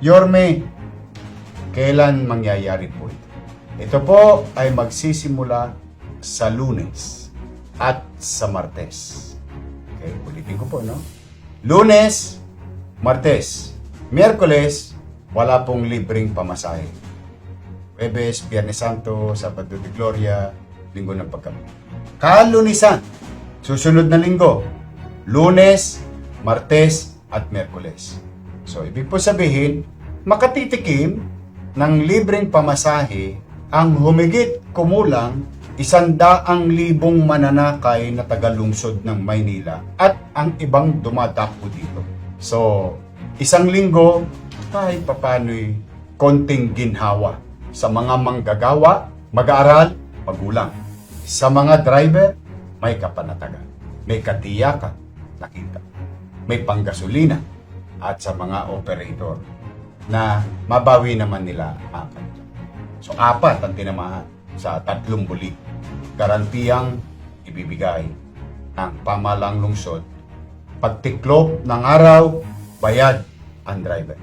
Yorme, kailan mangyayari po ito? Ito po ay magsisimula sa Lunes at sa Martes. Okay, ulitin ko po, no? Lunes, Martes, Miyerkules, wala pong libreng pamasahe. Huwebes, Biyernes Santo, Sabado de Gloria, Linggo ng Pagkabi. Kalunisan, susunod na linggo, Lunes, Martes, at Miyerkules. So, ibig po sabihin, makatitikim ng libreng pamasahe ang humigit kumulang 100,000 mananakay na tagalungsod ng Maynila at ang ibang dumadapo dito. So, isang linggo, kahit papano'y konting ginhawa sa mga manggagawa, mag-aaral, magulang. Sa mga driver, may kapanatagan, may katiyakan, nakita, may panggasolina, at sa mga operator na mabawi naman nila ang kanila. So, 4 ang tinamaan sa 3 bulig. Garantiyang ibibigay ng pamahalang lungsod. Pagtiklop ng araw, bayad ang driver.